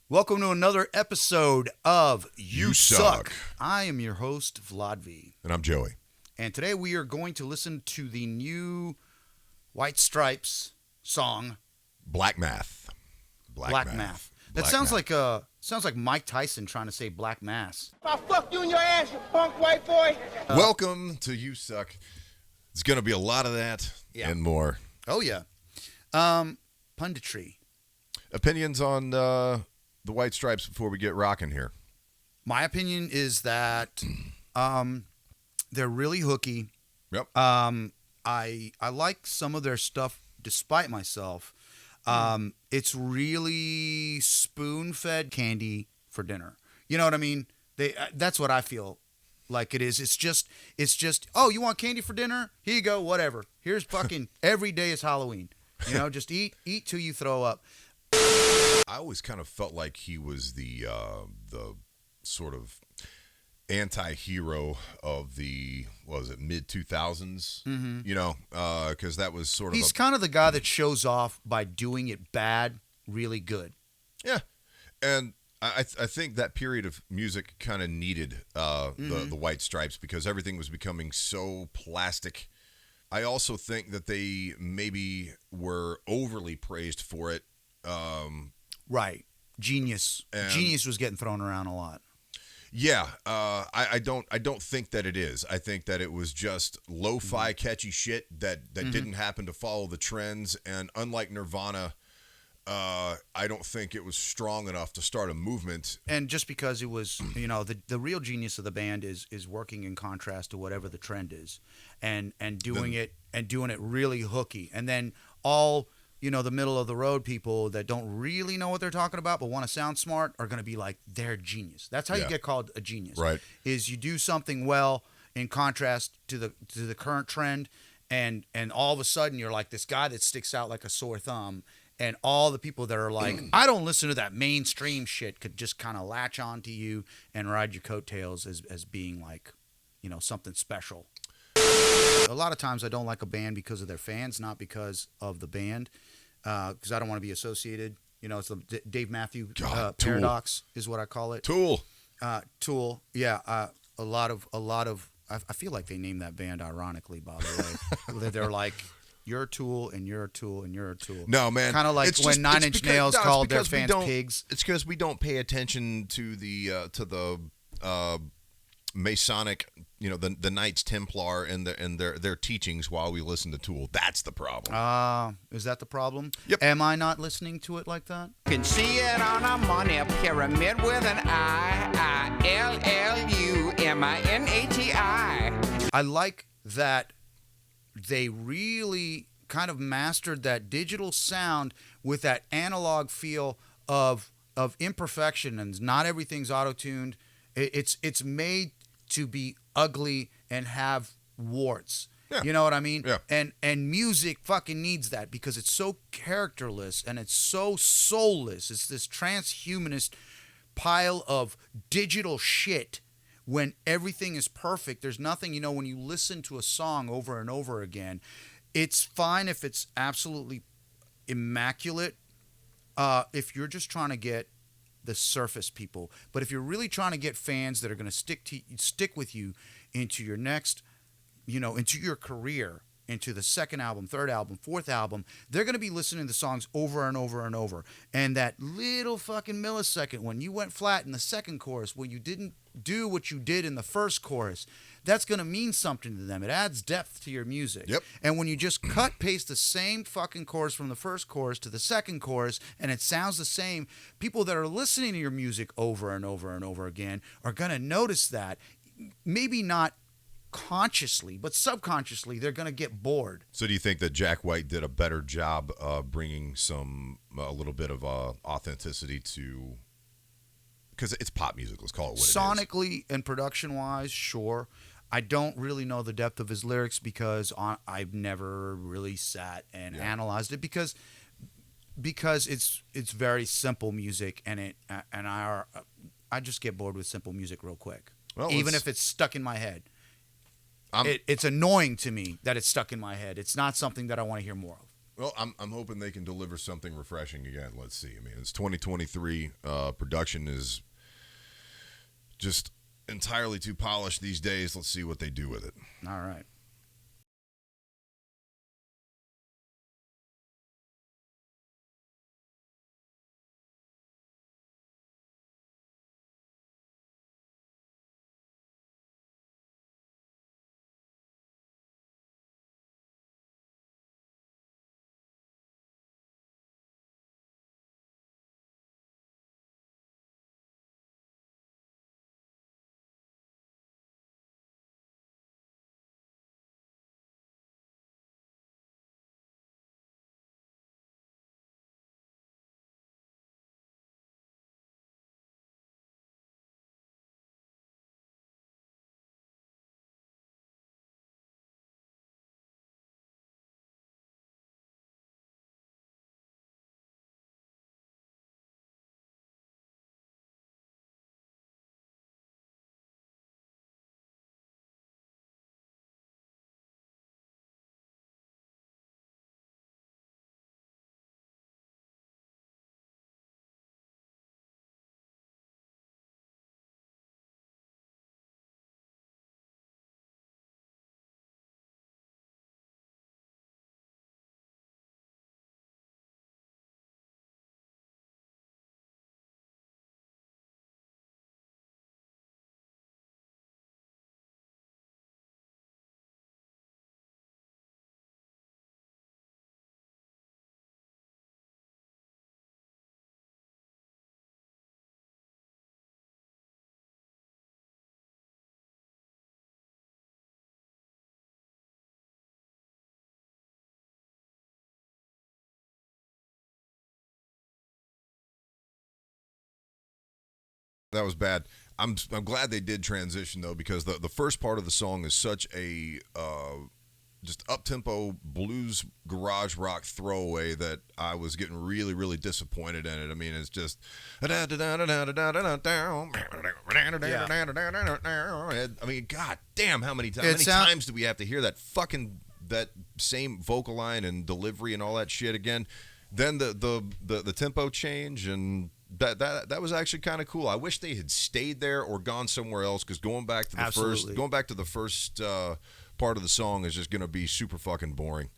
Welcome to another episode of You Suck. I am your host, VladV. And I'm Joey. And today we are going to listen to the new White Stripes song, Black Math. Black Math. That sounds like Mike Tyson trying to say Black Mass. I'll fuck you in your ass, you punk white boy. Welcome to You Suck. It's going to be a lot of that and more. Oh, yeah. Punditry. Opinions on the White Stripes before we get rocking here? My opinion is that they're really hooky. Yep. I like some of their stuff despite myself. It's really spoon-fed candy for dinner. You know what I mean? That's what I feel like it is. It's just, oh, you want candy for dinner? Here you go, whatever. Here's fucking every day is Halloween. You know, just eat till you throw up. I always kind of felt like he was the sort of anti-hero of the, what was it, mid-2000s? Mm-hmm. You know, because that was sort of... He's kind of the guy that shows off by doing it bad really good. Yeah, and I think that period of music kind of needed the White Stripes because everything was becoming so plastic. I also think that they maybe were overly praised for it. Right. Genius was getting thrown around a lot. Yeah, I don't think that it is. I think that it was just lo-fi catchy shit that didn't happen to follow the trends. And unlike Nirvana, I don't think it was strong enough to start a movement. And just because it was, you know, the real genius of the band is working in contrast to whatever the trend is, and doing it really hooky. And then all, you know, the middle of the road people that don't really know what they're talking about but want to sound smart are going to be like, they're genius. That's how you get called a genius. Right. Is you do something well in contrast to the current trend, and all of a sudden you're like this guy that sticks out like a sore thumb, and all the people that are like, I don't listen to that mainstream shit, could just kind of latch on to you and ride your coattails as being like, you know, something special. A lot of times I don't like a band because of their fans, not because of the band, because I don't want to be associated. You know, it's the Dave Matthews paradox is what I call it. Tool. Tool. Yeah. A lot of. I feel like they named that band ironically, by the way. They're like, you're a tool, and you're a tool, and you're a tool. No, man. Kind of like when Nine Inch Nails called their fans pigs. It's because we don't pay attention to the Masonic, you know, the Knights Templar and their teachings while we listen to Tool. That's the problem. Is that the problem? Yep. Am I not listening to it like that? You can see it on a money pyramid with an IILLUMINATI. I like that they really kind of mastered that digital sound with that analog feel of imperfection, and not everything's auto-tuned. It's made to be ugly and have warts. Yeah. You know what I mean? Yeah. And music fucking needs that because it's so characterless and it's so soulless. It's this transhumanist pile of digital shit when everything is perfect. There's nothing, you know, when you listen to a song over and over again, it's fine if it's absolutely immaculate, if you're just trying to get the surface people. But if you're really trying to get fans that are going to stick with you into your next, you know, into your career, into the second album, third album, fourth album, they're going to be listening to songs over and over and over. And that little fucking millisecond when you went flat in the second chorus, when you didn't do what you did in the first chorus, that's going to mean something to them. It adds depth to your music. Yep. And when you just paste the same fucking chorus from the first chorus to the second chorus and it sounds the same, people that are listening to your music over and over and over again are going to notice that. Maybe not consciously, but subconsciously, they're going to get bored. So do you think that Jack White did a better job bringing a little bit of authenticity to... Because it's pop music, let's call it what it is. Sonically and production-wise, sure. I don't really know the depth of his lyrics because I've never really sat and analyzed it because it's very simple music, and I just get bored with simple music real quick. Well, even if it's stuck in my head. It's annoying to me that it's stuck in my head. It's not something that I want to hear more of. Well, I'm hoping they can deliver something refreshing again. Let's see. I mean, it's 2023. Production is just entirely too polished these days. Let's see what they do with it. All right. That was bad. I'm glad they did transition though, because the first part of the song is such a just up tempo blues garage rock throwaway that I was getting really disappointed in it. I mean, it's just I mean, god damn, how many times do we have to hear that same vocal line and delivery and all that shit again? Then the tempo change, and that was actually kind of cool. I wish they had stayed there or gone somewhere else, because going back to the first part of the song is just going to be super fucking boring.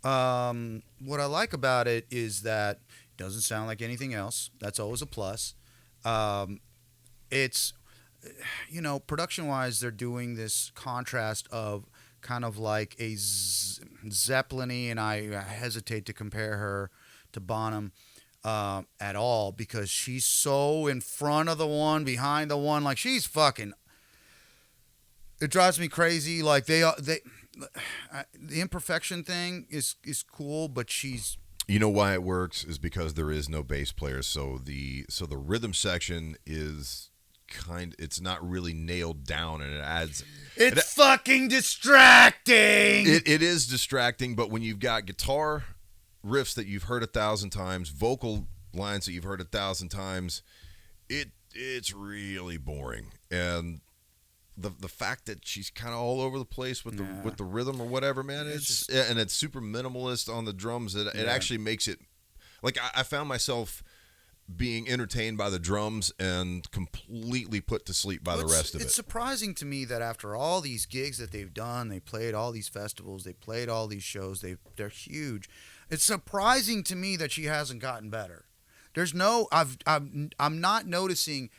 What I like about it is that it doesn't sound like anything else. That's always a plus. It's, production wise, they're doing this contrast of kind of like a Zeppelin-y, and I hesitate to compare her to Bonham at all, because she's so in front of the one, behind the one, like she's fucking. It drives me crazy. Like the imperfection thing is cool, but she's. You know why it works is because there is no bass player, so the rhythm section is it's not really nailed down, and it adds. It's fucking distracting. It is distracting, but when you've got guitar riffs that you've heard 1,000 times, vocal lines that you've heard 1,000 times, it's really boring. And the fact that she's kind of all over the place with the rhythm or whatever, man, and it's super minimalist on the drums. It actually makes it like I found myself being entertained by the drums and completely put to sleep by the rest of it. It's surprising to me that after all these gigs that they've done, they played all these festivals, they played all these shows, they're huge. It's surprising to me that she hasn't gotten better. I'm not noticing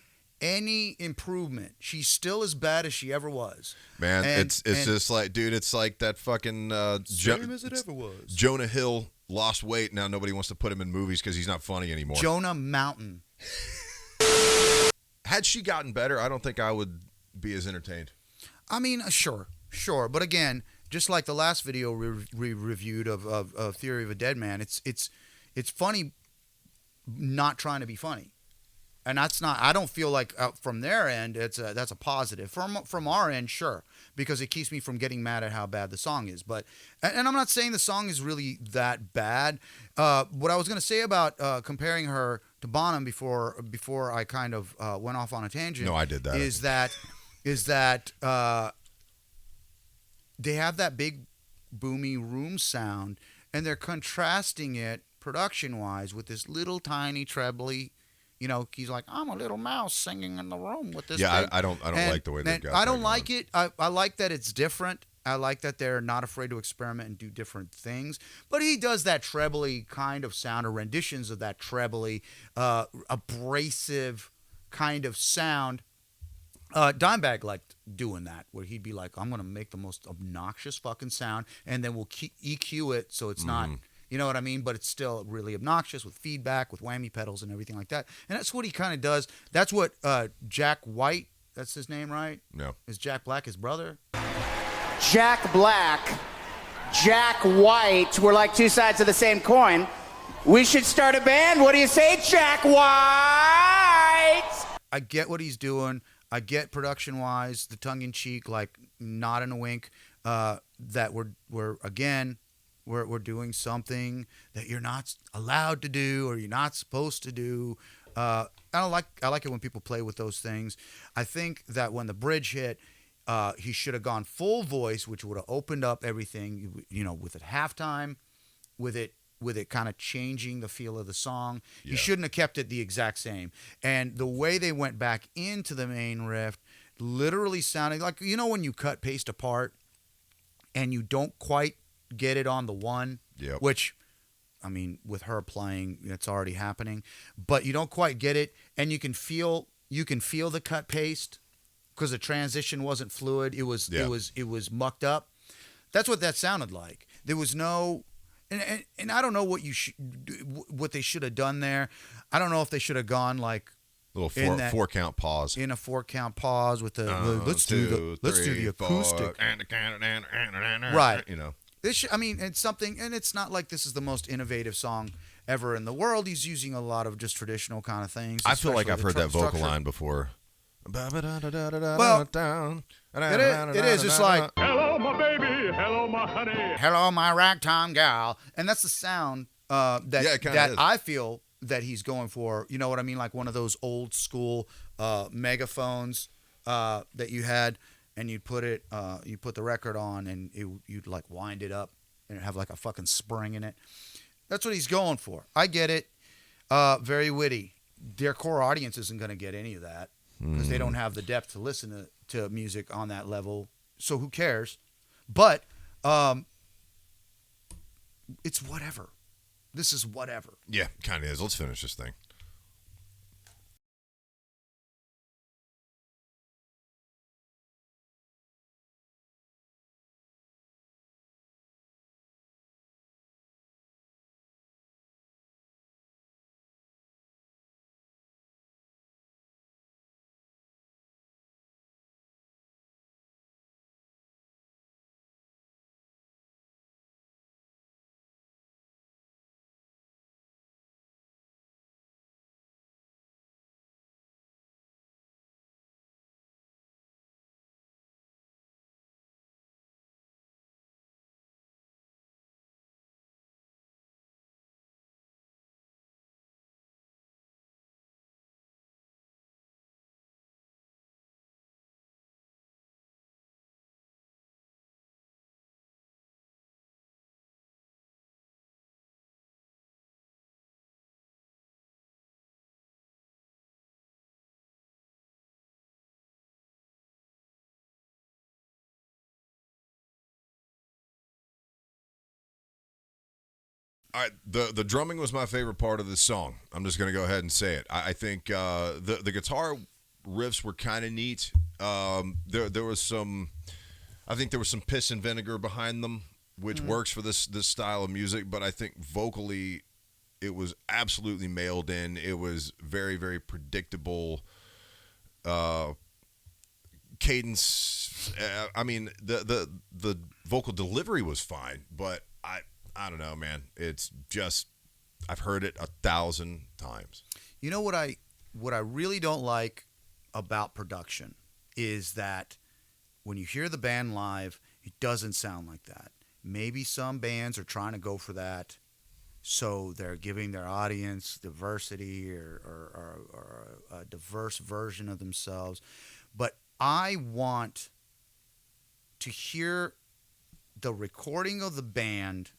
any improvement. She's still as bad as she ever was. Man, it's just like, dude, it's like that fucking same as it ever was. Jonah Hill lost weight. Now nobody wants to put him in movies because he's not funny anymore. Jonah Mountain. Had she gotten better, I don't think I would be as entertained. I mean, sure. But again, just like the last video we reviewed of Theory of a Dead Man, it's funny not trying to be funny. And that's not. I don't feel like from their end that's a positive. From our end, sure, because it keeps me from getting mad at how bad the song is. But and I'm not saying the song is really that bad. What I was going to say about comparing her to Bonham before I kind of went off on a tangent. No, I did that. Is that they have that big boomy room sound. and they're contrasting it production-wise with this little tiny trebly. He's like, I'm a little mouse singing in the room with this. Yeah, thing. I don't like the way they've got. I don't like it. I like that it's different. I like that they're not afraid to experiment and do different things. But he does that trebly kind of sound, or renditions of that trebly, abrasive kind of sound. Dimebag liked doing that, where he'd be like, I'm going to make the most obnoxious fucking sound, and then we'll EQ it so it's not, you know what I mean? But it's still really obnoxious with feedback, with whammy pedals and everything like that. And that's what he kind of does. That's what Jack White, that's his name, right? No. Is Jack Black his brother? Jack Black, Jack White, we're like two sides of the same coin. We should start a band. What do you say, Jack White? I get what he's doing. I get production-wise, the tongue-in-cheek, like nod and a wink, that we're doing something that you're not allowed to do or you're not supposed to do. I like it when people play with those things. I think that when the bridge hit, he should have gone full voice, which would have opened up everything. With it halftime, with it kind of changing the feel of the song. Yeah. He shouldn't have kept it the exact same. And the way they went back into the main riff literally sounded like, when you cut paste apart and you don't quite get it on the one, which, I mean, with her playing, it's already happening, but you don't quite get it. And you can feel the cut paste because the transition wasn't fluid. It was mucked up. That's what that sounded like. There was no, and I don't know what they should have done there. I don't know if they should have gone like a little 4-count pause. In a 4-count pause with the let's do the acoustic. Right. It's something, and it's not like this is the most innovative song ever in the world. He's using a lot of just traditional kind of things. I feel like I've heard that vocal line before. Well, it is. It's like, hello, my baby. Hello, my honey. Hello, my ragtime gal. And that's the sound that I feel that he's going for. You know what I mean? Like one of those old school megaphones that you had, and you put the record on, and you'd like wind it up and have like a fucking spring in it. That's what he's going for. I get it. Very witty. Their core audience isn't going to get any of that because they don't have the depth to listen to music on that level. So who cares? But it's whatever. This is whatever. Yeah, kind of is. Let's finish this thing. All right, the drumming was my favorite part of this song. I'm just going to go ahead and say it. I think the guitar riffs were kind of neat. There was some, I think there was some piss and vinegar behind them, which works for this style of music. But I think vocally, it was absolutely mailed in. It was very, very predictable. Cadence. I mean, the vocal delivery was fine, but I don't know, man. It's just, I've heard it 1,000 times. You know what I really don't like about production is that when you hear the band live, it doesn't sound like that. Maybe some bands are trying to go for that, so they're giving their audience diversity or a diverse version of themselves. But I want to hear the recording of the band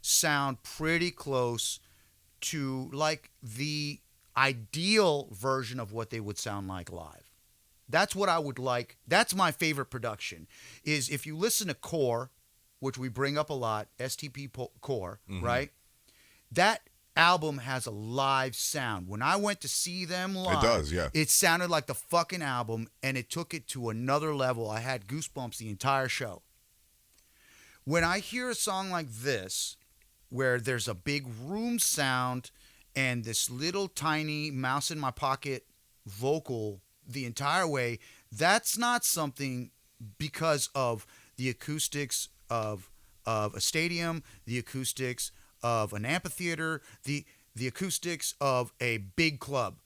sound pretty close to like the ideal version of what they would sound like live. That's what I would like. That's my favorite production, is if you listen to Core, which we bring up a lot, Core, right? That album has a live sound. When I went to see them live, It does, yeah. it sounded like the fucking album, and it took it to another level. I had goosebumps the entire show. When I hear a song like this, where there's a big room sound and this little tiny mouse in my pocket vocal the entire way, that's not something because of the acoustics of a stadium, the acoustics of an amphitheater, the acoustics of a big club.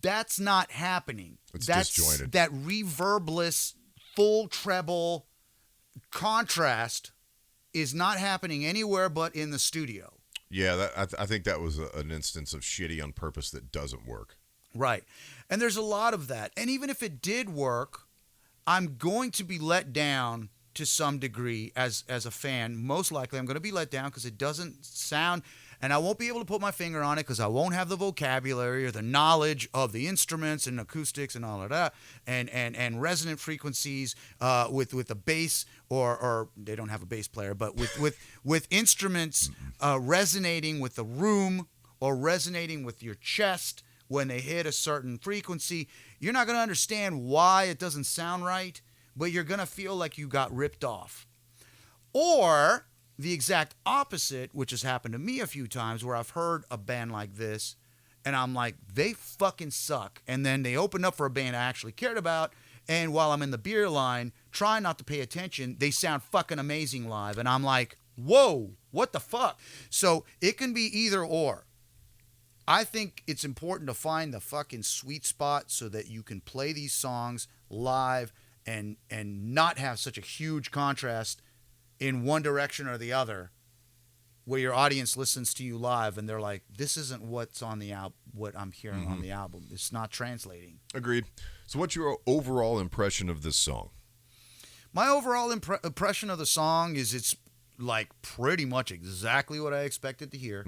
That's not happening. That's disjointed. That reverbless, full treble contrast is not happening anywhere but in the studio. Yeah, I think that was an instance of shitty on purpose that doesn't work. Right. And there's a lot of that. And even if it did work, I'm going to be let down to some degree as a fan. Most likely I'm going to be let down because it doesn't sound, and I won't be able to put my finger on it because I won't have the vocabulary or the knowledge of the instruments and acoustics and all of that, and resonant frequencies with the bass, or they don't have a bass player, but with instruments resonating with the room or resonating with your chest when they hit a certain frequency. You're not going to understand why it doesn't sound right, but you're going to feel like you got ripped off. Or the exact opposite, which has happened to me a few times, where I've heard a band like this, and I'm like, they fucking suck. And then they opened up for a band I actually cared about, and while I'm in the beer line, trying not to pay attention, they sound fucking amazing live. And I'm like, whoa, what the fuck? So it can be either or. I think it's important to find the fucking sweet spot so that you can play these songs live and not have such a huge contrast in one direction or the other, where your audience listens to you live and they're like, this isn't what's on the what I'm hearing on the album. It's not translating. Agreed. So what's your overall impression of this song? My overall impression of the song is it's like pretty much exactly what I expected to hear.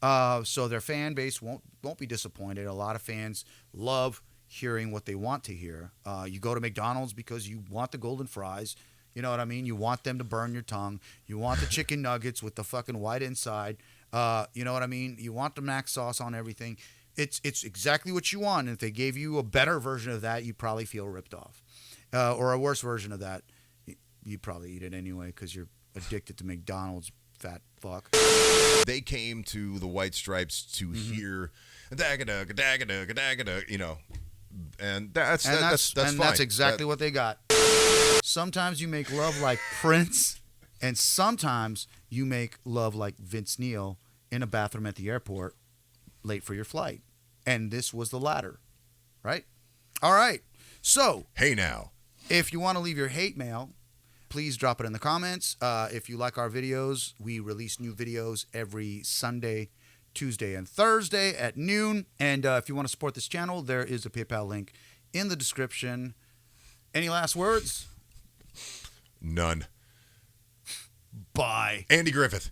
So their fan base won't be disappointed. A lot of fans love hearing what they want to hear. You go to McDonald's because you want the golden fries. You know what I mean? You want them to burn your tongue. You want the chicken nuggets with the fucking white inside. You know what I mean? You want the mac sauce on everything. It's exactly what you want. And if they gave you a better version of that, you'd probably feel ripped off. Or a worse version of that, you'd probably eat it anyway because you're addicted to McDonald's, fat fuck. They came to the White Stripes to hear da-ga-da, you know, and that's fine. That's exactly what they got. Sometimes you make love like Prince, and sometimes you make love like Vince Neil in a bathroom at the airport, late for your flight. And this was the latter, right? All right. So, hey now, if you want to leave your hate mail, please drop it in the comments. If you like our videos, we release new videos every Sunday, Tuesday, and Thursday at noon. And if you want to support this channel, there is a PayPal link in the description. Any last words? None. Bye. Andy Griffith.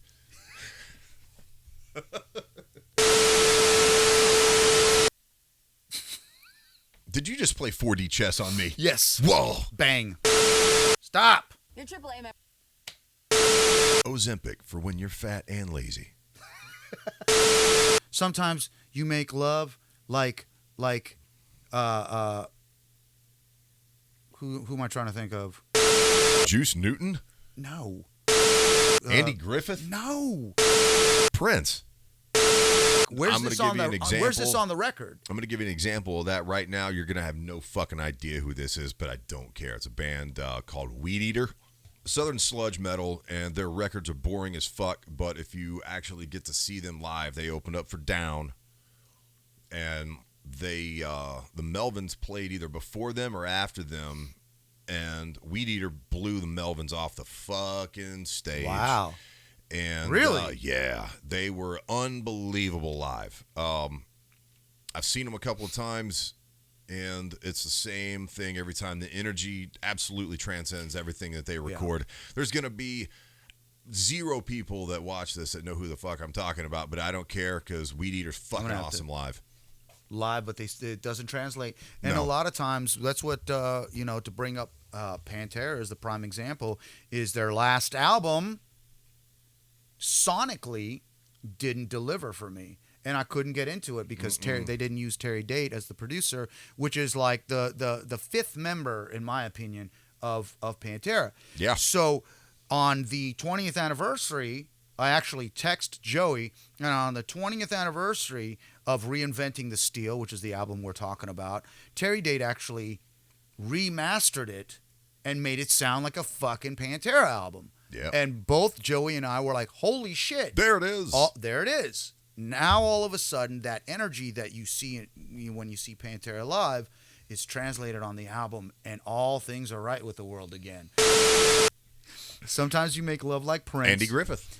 Did you just play 4D chess on me? Yes. Whoa. Bang. Stop. Your AAA member. Ozempic for when you're fat and lazy. Sometimes you make love like who am I trying to think of? Juice Newton? No. Andy Griffith? No. Prince. Where's this on the record? I'm going to give you an example of that right now. You're going to have no fucking idea who this is, but I don't care. It's a band called Weed Eater. Southern sludge metal, and their records are boring as fuck, but if you actually get to see them live, they opened up for Down, and they the Melvins played either before them or after them, and Weed Eater blew the Melvins off the fucking stage. Wow. And really? Yeah, they were unbelievable live. I've seen them a couple of times, and it's the same thing every time. The energy absolutely transcends everything that they record. Yeah. There's going to be zero people that watch this that know who the fuck I'm talking about, but I don't care because Weed Eater's fucking awesome live. But it doesn't translate. And No. a lot of times, that's what, to bring up Pantera as the prime example, is their last album sonically didn't deliver for me. And I couldn't get into it because they didn't use Terry Date as the producer, which is like the fifth member, in my opinion, of Pantera. Yeah. So on the 20th anniversary, I actually text Joey, and on the 20th anniversary of Reinventing the Steel, which is the album we're talking about, Terry Date actually remastered it and made it sound like a fucking Pantera album. Yeah. And both Joey and I were like, holy shit. There it is. There it is. Now, all of a sudden, that energy that you see when you see Pantera live is translated on the album, and all things are right with the world again. Sometimes you make love like Prince. Andy Griffith.